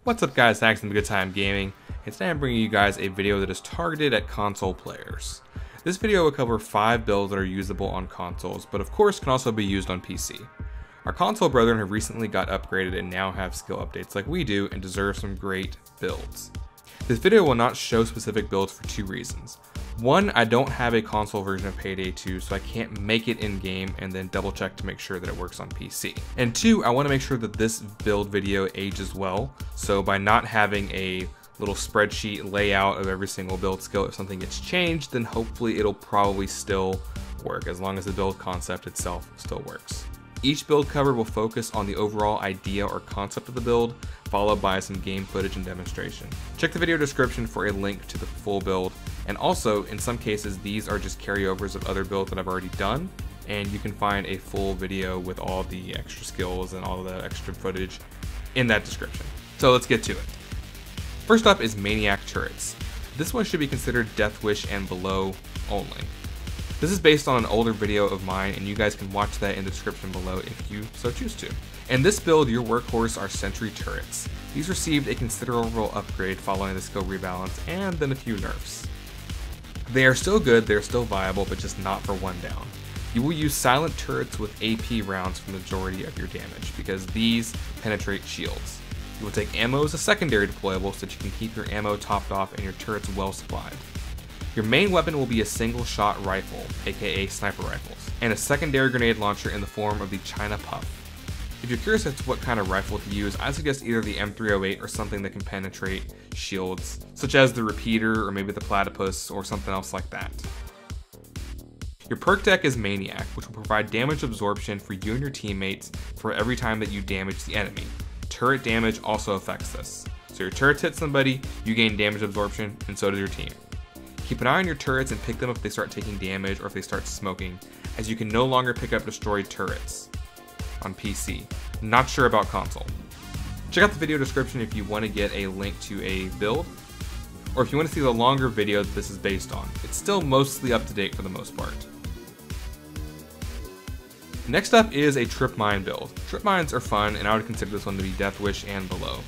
What's up guys, thanks for Good Time Gaming, and today I'm bringing you guys a video that is targeted at console players. This video will cover 5 builds that are usable on consoles, but of course can also be used on PC. Our console brethren have recently got upgraded and now have skill updates like we do and deserve some great builds. This video will not show specific builds for 2 reasons. One, I don't have a console version of Payday 2, so I can't make it in-game and then double check to make sure that it works on PC. And 2, I want to make sure that this build video ages well, so by not having a little spreadsheet layout of every single build skill, if something gets changed, then hopefully it'll probably still work, as long as the build concept itself still works. Each build cover will focus on the overall idea or concept of the build, followed by some game footage and demonstration. Check the video description for a link to the full build, and also, in some cases, these are just carryovers of other builds that I've already done, and you can find a full video with all the extra skills and all the extra footage in that description. So let's get to it. First up is Maniac Turrets. This one should be considered Death Wish and below only. This is based on an older video of mine, and you guys can watch that in the description below if you so choose to. In this build, your workhorse are sentry turrets. These received a considerable upgrade following the skill rebalance and then a few nerfs. They are still good, they're still viable, but just not for one down. You will use silent turrets with AP rounds for the majority of your damage, because these penetrate shields. You will take ammo as a secondary deployable so that you can keep your ammo topped off and your turrets well supplied. Your main weapon will be a single shot rifle, aka sniper rifles, and a secondary grenade launcher in the form of the China Puff. If you're curious as to what kind of rifle to use, I suggest either the M308 or something that can penetrate shields, such as the Repeater or maybe the Platypus or something else like that. Your perk deck is Maniac, which will provide damage absorption for you and your teammates for every time that you damage the enemy. Turret damage also affects this. So your turrets hit somebody, you gain damage absorption, and so does your team. Keep an eye on your turrets and pick them up if they start taking damage or if they start smoking, as you can no longer pick up destroyed turrets on PC. Not sure about console. Check out the video description if you want to get a link to a build, or if you want to see the longer video that this is based on. It's still mostly up to date for the most part. Next up is a trip mine build. Trip mines are fun, and I would consider this one to be Death Wish and below.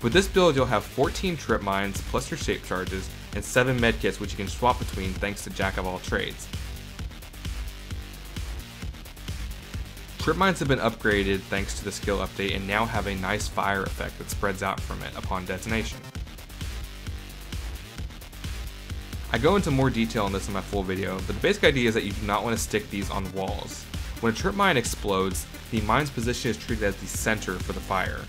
With this build, you'll have 14 trip mines plus your shape charges and 7 medkits, which you can swap between thanks to Jack of all trades. Trip mines have been upgraded thanks to the skill update and now have a nice fire effect that spreads out from it upon detonation. I go into more detail on this in my full video, but the basic idea is that you do not want to stick these on walls. When a trip mine explodes, the mine's position is treated as the center for the fire,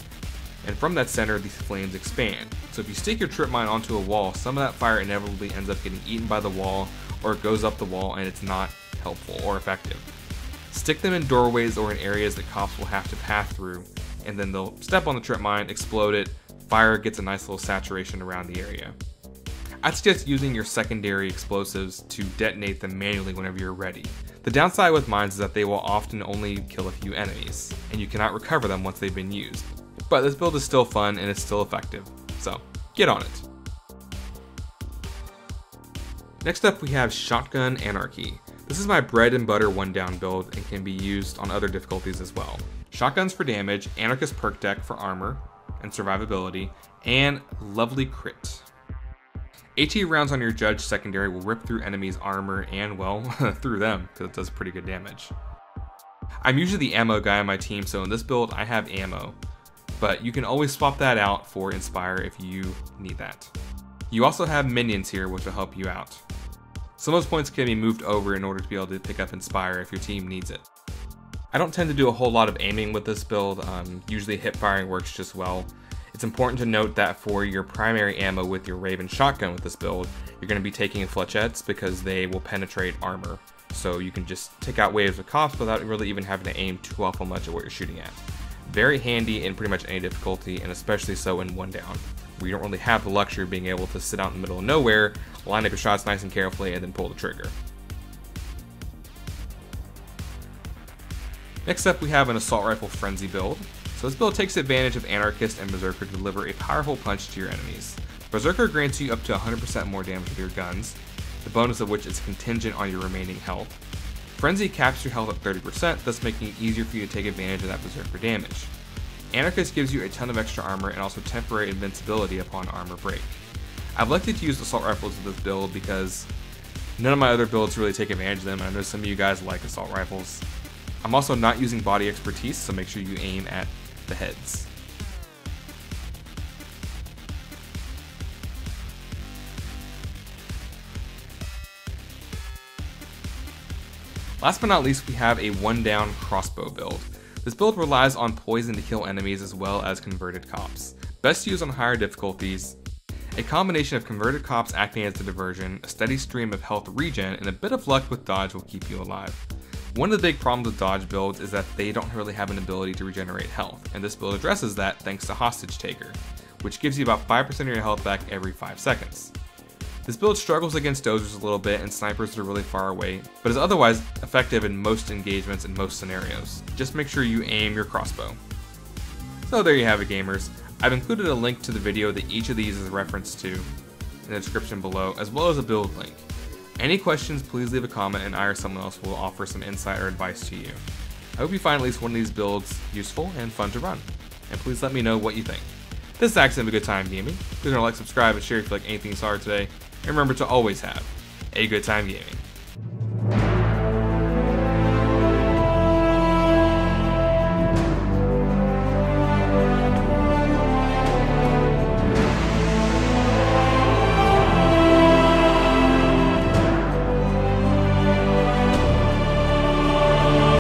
and from that center, these flames expand. So if you stick your trip mine onto a wall, some of that fire inevitably ends up getting eaten by the wall, or it goes up the wall and it's not helpful or effective. Stick them in doorways or in areas that cops will have to pass through, and then they'll step on the trip mine, explode it, fire gets a nice little saturation around the area. I'd suggest using your secondary explosives to detonate them manually whenever you're ready. The downside with mines is that they will often only kill a few enemies, and you cannot recover them once they've been used. But this build is still fun and it's still effective, so get on it. Next up we have Shotgun Anarchy. This is my bread and butter one down build and can be used on other difficulties as well. Shotguns for damage, Anarchist perk deck for armor and survivability, and lovely crit. AT rounds on your judge secondary will rip through enemies' armor and, well, through them, because it does pretty good damage. I'm usually the ammo guy on my team, so in this build I have ammo, but you can always swap that out for Inspire if you need that. You also have minions here, which will help you out. Some of those points can be moved over in order to be able to pick up Inspire if your team needs it. I don't tend to do a whole lot of aiming with this build, usually hip firing works just well. It's important to note that for your primary ammo with your Raven shotgun with this build, you're going to be taking flechettes because they will penetrate armor. So you can just take out waves of cops without really even having to aim too awful much at what you're shooting at. Very handy in pretty much any difficulty, and especially so in one down, where you don't really have the luxury of being able to sit out in the middle of nowhere, line up your shots nice and carefully, and then pull the trigger. Next up we have an Assault Rifle Frenzy build. So this build takes advantage of Anarchist and Berserker to deliver a powerful punch to your enemies. Berserker grants you up to 100% more damage with your guns, the bonus of which is contingent on your remaining health. Frenzy caps your health at 30%, thus making it easier for you to take advantage of that Berserker damage. Anarchist gives you a ton of extra armor and also temporary invincibility upon armor break. I've elected to use assault rifles with this build because none of my other builds really take advantage of them. I know some of you guys like assault rifles. I'm also not using body expertise, so make sure you aim at the heads. Last but not least, we have a Down Crossbow build. This build relies on poison to kill enemies as well as converted cops. Best used on higher difficulties. A combination of converted cops acting as the diversion, a steady stream of health regen, and a bit of luck with dodge will keep you alive. One of the big problems with dodge builds is that they don't really have an ability to regenerate health, and this build addresses that thanks to Hostage Taker, which gives you about 5% of your health back every 5 seconds. This build struggles against dozers a little bit and snipers that are really far away, but is otherwise effective in most engagements and most scenarios. Just make sure you aim your crossbow. So there you have it, gamers. I've included a link to the video that each of these is referenced to in the description below, as well as a build link. Any questions, please leave a comment and I or someone else will offer some insight or advice to you. I hope you find at least one of these builds useful and fun to run, and please let me know what you think. This is Axel, have a good time gaming. Please don't like, subscribe, and share if you like anything you saw today. And remember to always have a good time gaming.